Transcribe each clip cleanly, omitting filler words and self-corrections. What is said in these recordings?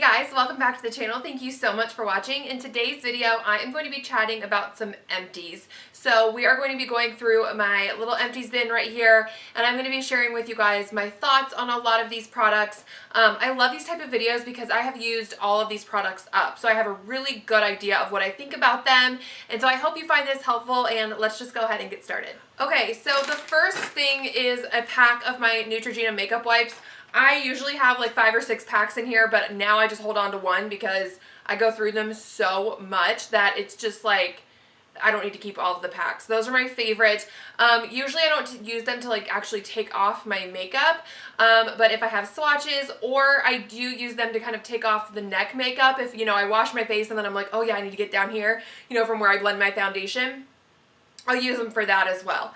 Hey guys, welcome back to the channel. Thank you so much for watching. In today's video, I am going to be chatting about some empties. So we are going to be going through my little empties bin right here, and I'm going to be sharing with you guys my thoughts on a lot of these products. I love these type of videos because I have used all of these products up, so I have a really good idea of what I think about them, and so I hope you find this helpful, and let's just go ahead and get started. Okay, so the first thing is a pack of my Neutrogena makeup wipes. I usually have like 5 or 6 packs in here, but now I just hold on to one because I go through them so much that it's just like I don't need to keep all of the packs. Those are my favorite. Usually I don't use them to like actually take off my makeup, but if I have swatches, or I do use them to kind of take off the neck makeup if, you know, I wash my face and then I'm like, oh yeah, I need to get down here, you know, from where I blend my foundation. I'll use them for that as well.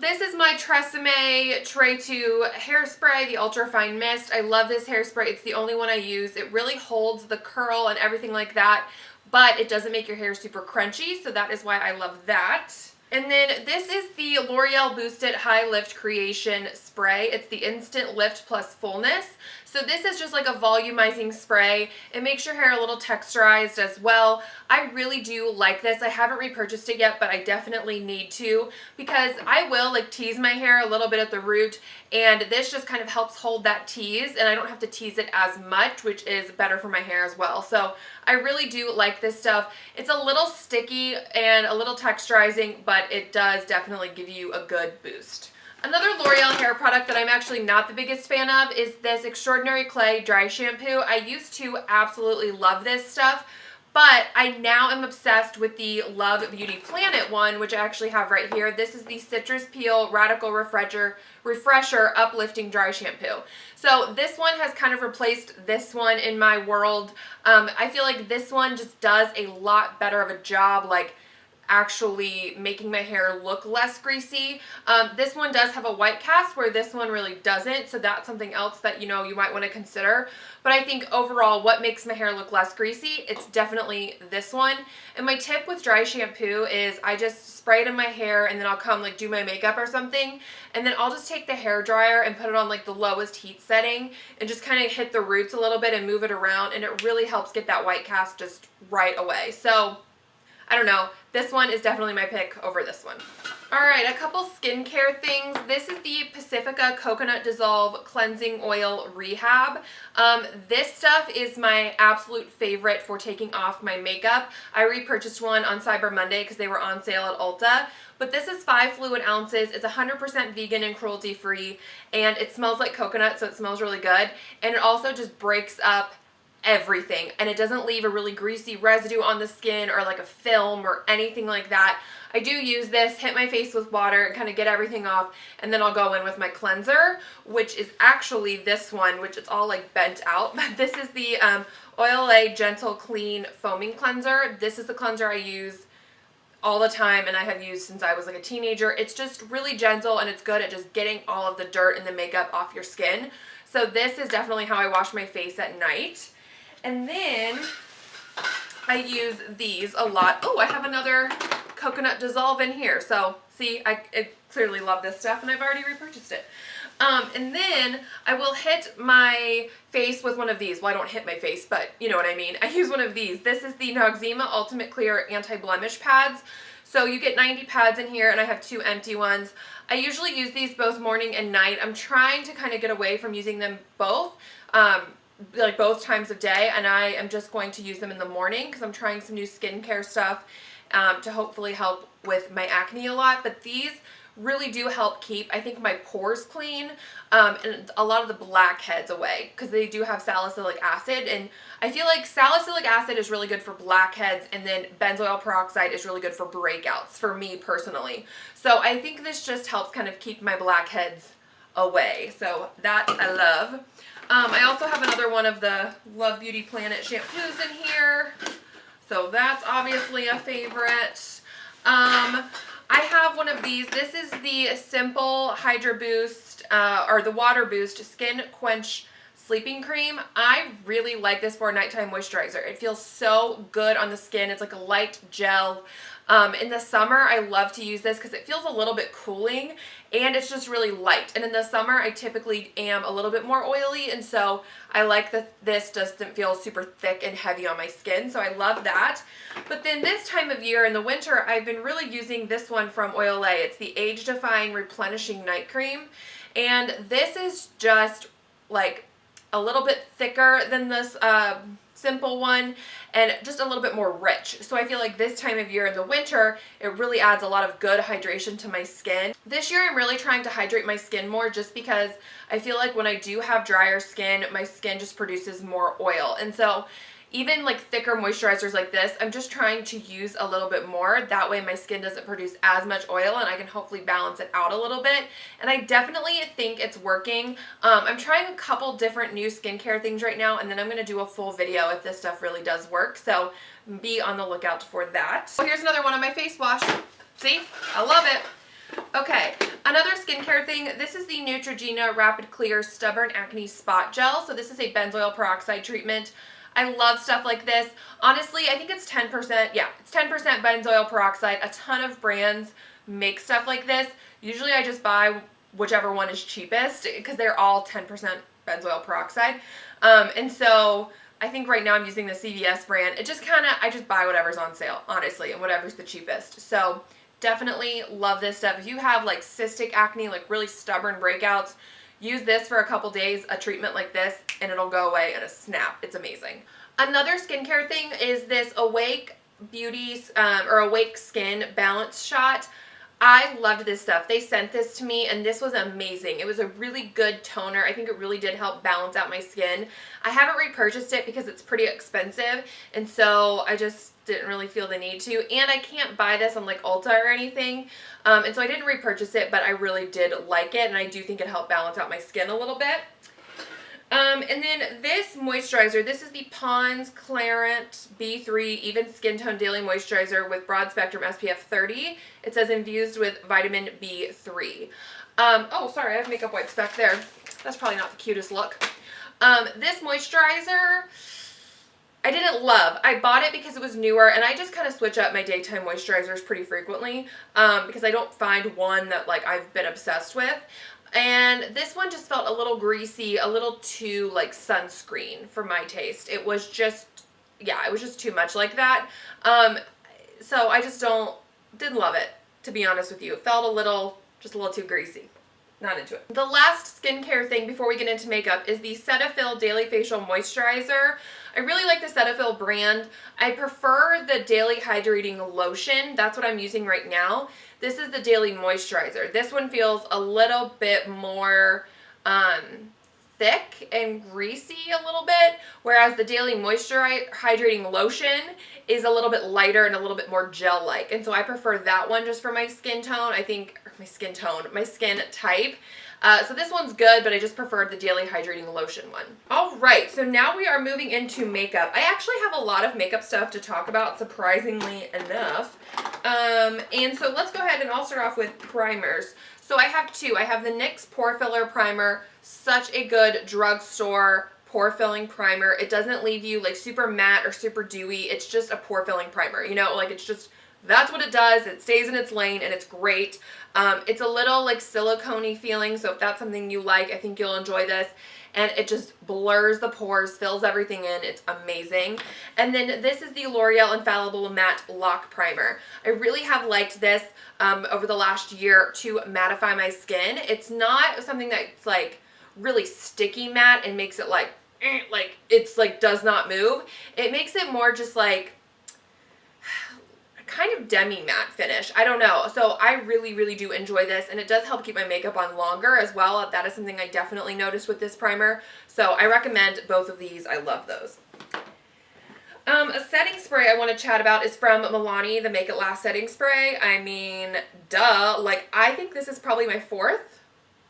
This is my Tresemme Tray 2 hairspray, the Ultra Fine Mist. I love this hairspray. It's the only one I use. It really holds the curl and everything like that, but it doesn't make your hair super crunchy, so that is why I love that. And then this is the L'Oreal Boosted High Lift Creation Spray. It's the Instant Lift Plus Fullness. So this is just like a volumizing spray. It makes your hair a little texturized as well. I really do like this. I haven't repurchased it yet, but I definitely need to because I will like tease my hair a little bit at the root, and this just kind of helps hold that tease, and I don't have to tease it as much, which is better for my hair as well. So I really do like this stuff. It's a little sticky and a little texturizing, but it does definitely give you a good boost. Another L'Oreal hair product that I'm actually not the biggest fan of is this Extraordinary Clay Dry Shampoo. I used to absolutely love this stuff, but I now am obsessed with the Love Beauty Planet one, which I actually have right here. This is the Citrus Peel Radical Refresher Uplifting Dry Shampoo. So this one has kind of replaced this one in my world. I feel like this one just does a lot better of a job, like actually making my hair look less greasy. This one does have a white cast where this one really doesn't, so that's something else that, you know, you might want to consider. But I think overall what makes my hair look less greasy, it's definitely this one. And my tip with dry shampoo is I just spray it in my hair, and then I'll come like do my makeup or something, and then I'll just take the hair dryer and put it on like the lowest heat setting and just kind of hit the roots a little bit and move it around, and it really helps get that white cast just right away. So I don't know, this one is definitely my pick over this one. Alright, a couple skincare things. This is the Pacifica Coconut Dissolve Cleansing Oil Rehab. This stuff is my absolute favorite for taking off my makeup. I repurchased one on Cyber Monday because they were on sale at Ulta. But this is 5 fluid ounces. It's 100% vegan and cruelty free, and it smells like coconut, so it smells really good. And it also just breaks up everything, and it doesn't leave a really greasy residue on the skin or like a film or anything like that. I do use this, hit my face with water and kind of get everything off, and then I'll go in with my cleanser, which is actually this one, which it's all like bent out, but this is the Olay Gentle Clean Foaming Cleanser. This is the cleanser I use all the time, and I have used since I was like a teenager. It's just really gentle, and it's good at just getting all of the dirt and the makeup off your skin. So this is definitely how I wash my face at night. And then I use these a lot. Oh, I have another coconut dissolve in here. So see, I clearly love this stuff, and I've already repurchased it. And then I will hit my face with one of these. Well, I don't hit my face, but you know what I mean. I use one of these. This is the Noxzema Ultimate Clear Anti-Blemish Pads. So you get 90 pads in here, and I have 2 empty ones. I usually use these both morning and night. I'm trying to kind of get away from using them both. Like both times of day, and I am just going to use them in the morning because I'm trying some new skincare stuff to hopefully help with my acne a lot. But these really do help keep, I think, my pores clean and a lot of the blackheads away because they do have salicylic acid, and I feel like salicylic acid is really good for blackheads, and then benzoyl peroxide is really good for breakouts for me personally. So I think this just helps kind of keep my blackheads away. So that I love. I also have another one of the Love Beauty Planet shampoos in here, so that's obviously a favorite. I have one of these. This is the Simple Hydra Boost, or the Water Boost Skin Quench Sleeping Cream. I really like this for a nighttime moisturizer. It feels so good on the skin. It's like a light gel. In the summer, I love to use this because it feels a little bit cooling, and it's just really light. And in the summer, I typically am a little bit more oily, and so I like that this doesn't feel super thick and heavy on my skin, so I love that. But then this time of year in the winter, I've been really using this one from Olay. It's the Age Defying Replenishing Night Cream, and this is just like a little bit thicker than this simple one, and just a little bit more rich. So I feel like this time of year in the winter, it really adds a lot of good hydration to my skin. This year I'm really trying to hydrate my skin more, just because I feel like when I do have drier skin, my skin just produces more oil. And so even like thicker moisturizers like this, I'm just trying to use a little bit more. That way my skin doesn't produce as much oil, and I can hopefully balance it out a little bit. And I definitely think it's working. I'm trying a couple different new skincare things right now, and then I'm going to do a full video if this stuff really does work. So be on the lookout for that. So here's another one on my face wash. See? I love it. Okay, another skincare thing. This is the Neutrogena Rapid Clear Stubborn Acne Spot Gel. So this is a benzoyl peroxide treatment. I love stuff like this. Honestly, I think it's 10%. Yeah, it's 10% benzoyl peroxide. A ton of brands make stuff like this. Usually I just buy whichever one is cheapest because they're all 10% benzoyl peroxide. And so I think right now I'm using the CVS brand. It just kind of, I just buy whatever's on sale, honestly, and whatever's the cheapest. So definitely love this stuff. If you have like cystic acne, like really stubborn breakouts, use this for a couple days, a treatment like this, and it'll go away in a snap. It's amazing. Another skincare thing is this Awake Beauties or Awake Skin Balance Shot. I loved this stuff. They sent this to me, and this was amazing. It was a really good toner. I think it really did help balance out my skin. I haven't repurchased it because it's pretty expensive, and so I just didn't really feel the need to. And I can't buy this on like Ulta or anything, and so I didn't repurchase it, but I really did like it, and I do think it helped balance out my skin a little bit. And then this moisturizer, this is the Pond's Clarent B3 Even Skin Tone Daily Moisturizer with Broad Spectrum SPF 30. It says infused with vitamin B3. Oh, sorry, I have makeup wipes back there. That's probably not the cutest look. This moisturizer, I didn't love. I bought it because it was newer, and I just kind of switch up my daytime moisturizers pretty frequently because I don't find one that like I've been obsessed with. And this one just felt a little greasy, a little too like sunscreen for my taste. It was just, yeah, it was just too much like that. So I just didn't love it, to be honest with you. It felt just a little too greasy. Not into it. The last skincare thing before we get into makeup is the Cetaphil Daily Facial Moisturizer. I really like the Cetaphil brand. I prefer the Daily Hydrating Lotion. That's what I'm using right now. This is the Daily Moisturizer. This one feels a little bit more thick and greasy a little bit, whereas the Daily Hydrating Lotion is a little bit lighter and a little bit more gel-like. And so I prefer that one just for my skin tone. I think, my skin type. So this one's good, but I just preferred the Daily Hydrating Lotion one. All right, so now we are moving into makeup. I actually have a lot of makeup stuff to talk about, surprisingly enough. And so let's go ahead and I'll start off with primers. So I have two. I have the NYX Pore Filler Primer, such a good drugstore pore filling primer. It doesn't leave you like super matte or super dewy. It's just a pore filling primer, you know, like it's just, that's what it does. It stays in its lane and it's great. It's a little like silicone-y feeling, so if that's something you like, I think you'll enjoy this. And it just blurs the pores, fills everything in. It's amazing. And then this is the L'Oreal Infallible Matte Lock Primer. I really have liked this over the last year to mattify my skin. It's not something that's like really sticky matte and makes it like it's like does not move. It makes it more just like kind of demi-matte finish. I don't know. So I really, really do enjoy this, and it does help keep my makeup on longer as well. That is something I definitely noticed with this primer. So I recommend both of these. I love those. A setting spray I want to chat about is from Milani, the Make It Last setting spray. I mean, duh. Like, I think this is probably my fourth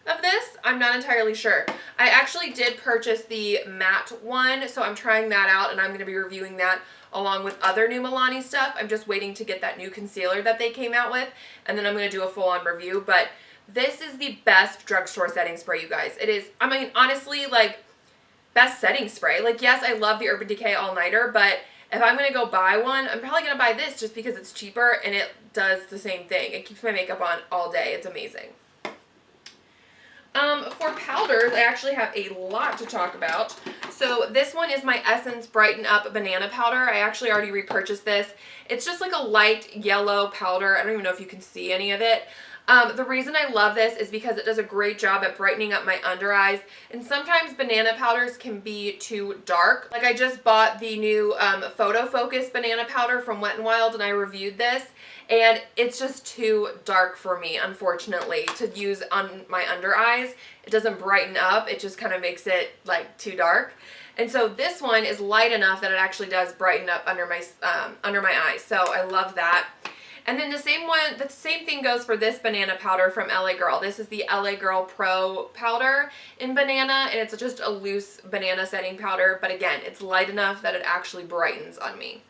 of this. I'm not entirely sure. I actually did purchase the matte one, so I'm trying that out, and I'm going to be reviewing that along with other new Milani stuff. I'm just waiting to get that new concealer that they came out with, and then I'm going to do a full-on review. But this is the best drugstore setting spray, you guys. It is, I mean, honestly, like, best setting spray. Like, yes, I love the Urban Decay All-Nighter, but if I'm going to go buy one, I'm probably going to buy this just because it's cheaper and it does the same thing. It keeps my makeup on all day. It's amazing. For powders, I actually have a lot to talk about. So this one is my Essence Brighten Up Banana Powder. I actually already repurchased this. It's just like a light yellow powder. I don't even know if you can see any of it. The reason I love this is because it does a great job at brightening up my under eyes. And sometimes banana powders can be too dark. Like I just bought the new Photo Focus banana powder from Wet n Wild and I reviewed this. And it's just too dark for me, unfortunately, to use on my under eyes. It doesn't brighten up. It just kind of makes it like too dark. And so this one is light enough that it actually does brighten up under my eyes. So I love that. And then the same thing goes for this banana powder from LA Girl. This is the LA Girl Pro powder in banana, and it's just a loose banana setting powder. But again, it's light enough that it actually brightens on me.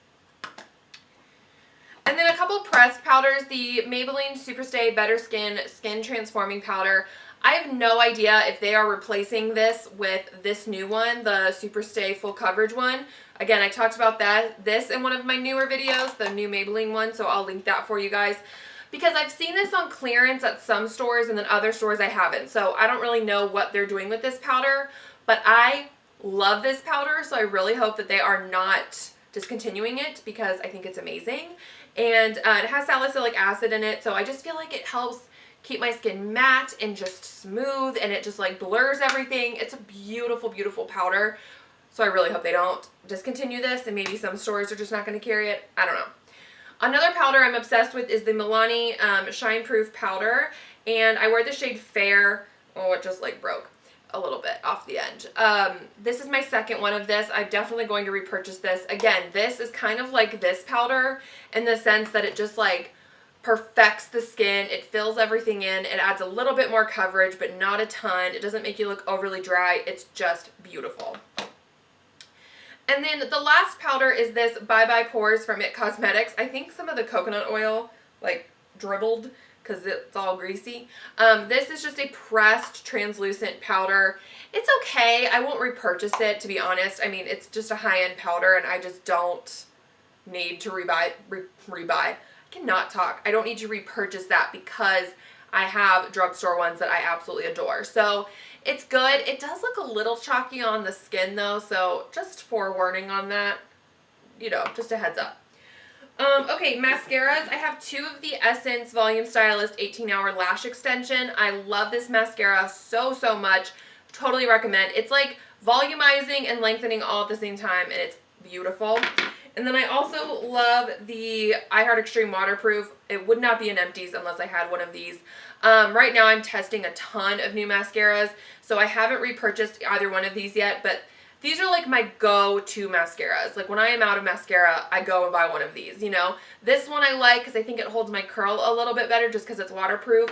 And then a couple pressed powders, the Maybelline Superstay Better Skin Transforming Powder. I have no idea if they are replacing this with this new one, the Superstay Full Coverage one. Again, I talked about this in one of my newer videos, the new Maybelline one, so I'll link that for you guys. Because I've seen this on clearance at some stores and then other stores I haven't. So I don't really know what they're doing with this powder, but I love this powder, so I really hope that they are not discontinuing it because I think it's amazing. And it has salicylic acid in it, so I just feel like it helps keep my skin matte and just smooth, and it just like blurs everything. It's a beautiful, beautiful powder. So I really hope they don't discontinue this, and maybe some stores are just not going to carry it. I don't know. Another powder I'm obsessed with is the Milani Shine Proof Powder, and I wear the shade Fair. Oh, it just like broke a little bit off the end. This is my second one of this. I'm definitely going to repurchase this. Again, this is kind of like this powder in the sense that it just like perfects the skin. It fills everything in. It adds a little bit more coverage, but not a ton. It doesn't make you look overly dry. It's just beautiful. And then the last powder is this Bye Bye Pores from IT Cosmetics. I think some of the coconut oil like dribbled because it's all greasy. This is just a pressed translucent powder. It's okay. I won't repurchase it, to be honest. I mean, it's just a high-end powder, and I just don't need to rebuy. I cannot talk. I don't need to repurchase that because I have drugstore ones that I absolutely adore. So it's good. It does look a little chalky on the skin though, so just forewarning on that. You know, just a heads up. Okay, mascaras. I have two of the Essence Volume Stylist 18-Hour Lash Extension. I love this mascara so, so much. Totally recommend. It's like volumizing and lengthening all at the same time, and it's beautiful. And then I also love the I Heart Extreme Waterproof. It would not be an Empties unless I had one of these. Right now I'm testing a ton of new mascaras, so I haven't repurchased either one of these yet, but these are like my go-to mascaras. Like when I am out of mascara, I go and buy one of these, you know. This one I like because I think it holds my curl a little bit better just because it's waterproof,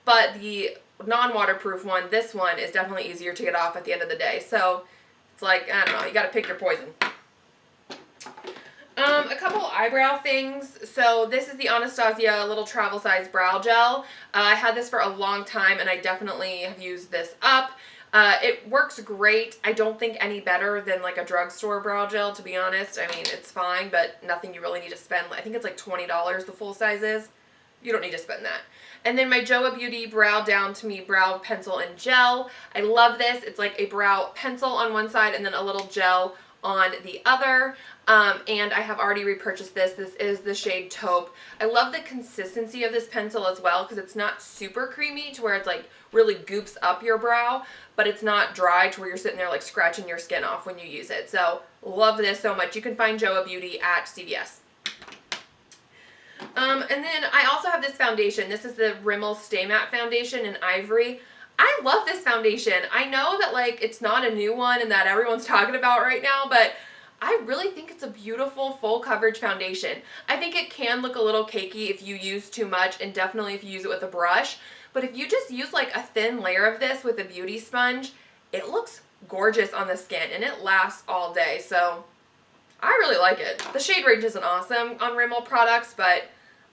but the non-waterproof one, this one is definitely easier to get off at the end of the day. So it's like, I don't know, you got to pick your poison. A couple eyebrow things. So this is the Anastasia little travel size brow gel. I had this for a long time and I definitely have used this up. It works great. I don't think any better than like a drugstore brow gel, to be honest. I mean, it's fine, but nothing you really need to spend. I think it's like $20 the full size is. You don't need to spend that. And then my Joa Beauty Brow Down to Me Brow Pencil and Gel. I love this. It's like a brow pencil on one side and then a little gel on the other. And I have already repurchased this. This is the shade Taupe. I love the consistency of this pencil as well because it's not super creamy to where it's like really goops up your brow, but it's not dry to where you're sitting there like scratching your skin off when you use it. So love this so much. You can find Joa Beauty at CVS. And then I also have this foundation. This is the Rimmel Stay Matte Foundation in Ivory. I love this foundation. I know that like it's not a new one and that everyone's talking about right now, but I really think it's a beautiful full coverage foundation. I think it can look a little cakey if you use too much and definitely if you use it with a brush. But if you just use like a thin layer of this with a beauty sponge, it looks gorgeous on the skin and it lasts all day. So I really like it. The shade range isn't awesome on Rimmel products, but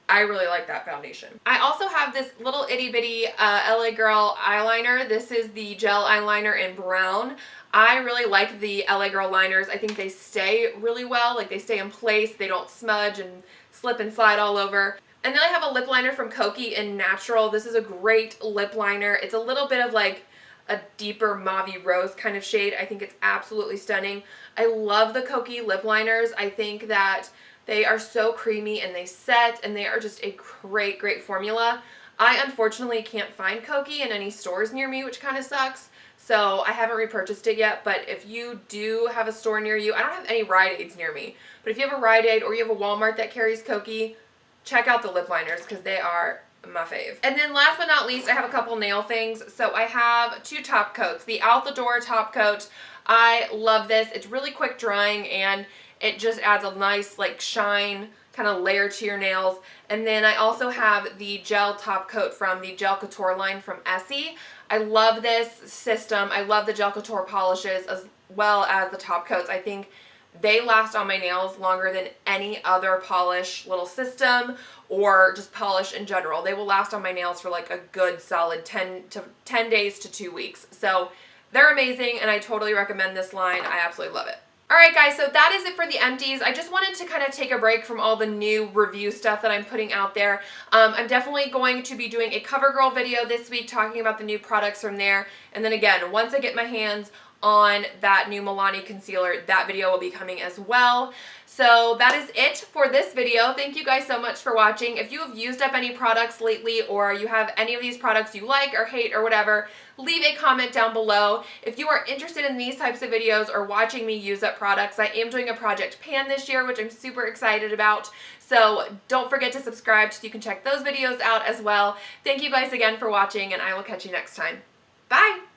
I really like that foundation. I also have this little itty bitty LA Girl eyeliner. This is the gel eyeliner in brown. I really like the LA Girl liners. I think they stay really well. Like they stay in place. They don't smudge and slip and slide all over. And then I have a lip liner from Kokie in Natural. This is a great lip liner. It's a little bit of like a deeper mauve rose kind of shade. I think it's absolutely stunning. I love the Kokie lip liners. I think that they are so creamy and they set, and they are just a great, great formula. I unfortunately can't find Kokie in any stores near me, which kind of sucks. So I haven't repurchased it yet, but if you do have a store near you, I don't have any Rite Aids near me, but if you have a Rite Aid or you have a Walmart that carries Kokie, check out the lip liners because they are my fave. And then last but not least, I have a couple nail things. So I have 2 top coats. The Out the Door top coat, I love this. It's really quick drying and it just adds a nice like shine kind of layer to your nails. And then I also have the gel top coat from the Gel Couture line from Essie. I love this system. I love the Gel Couture polishes as well as the top coats. I think they last on my nails longer than any other polish little system or just polish in general. They will last on my nails for like a good solid 10 days to 2 weeks. So they're amazing and I totally recommend this line. I absolutely love it. Alright guys, so that is it for the Empties. I just wanted to kind of take a break from all the new review stuff that I'm putting out there. I'm definitely going to be doing a CoverGirl video this week talking about the new products from there. And then again, once I get my hands on that new Milani concealer, that video will be coming as well. So that is it for this video. Thank you guys so much for watching. If you have used up any products lately or you have any of these products you like or hate or whatever, leave a comment down below. If you are interested in these types of videos or watching me use up products, I am doing a Project Pan this year, which I'm super excited about. So don't forget to subscribe so you can check those videos out as well. Thank you guys again for watching and I will catch you next time. Bye!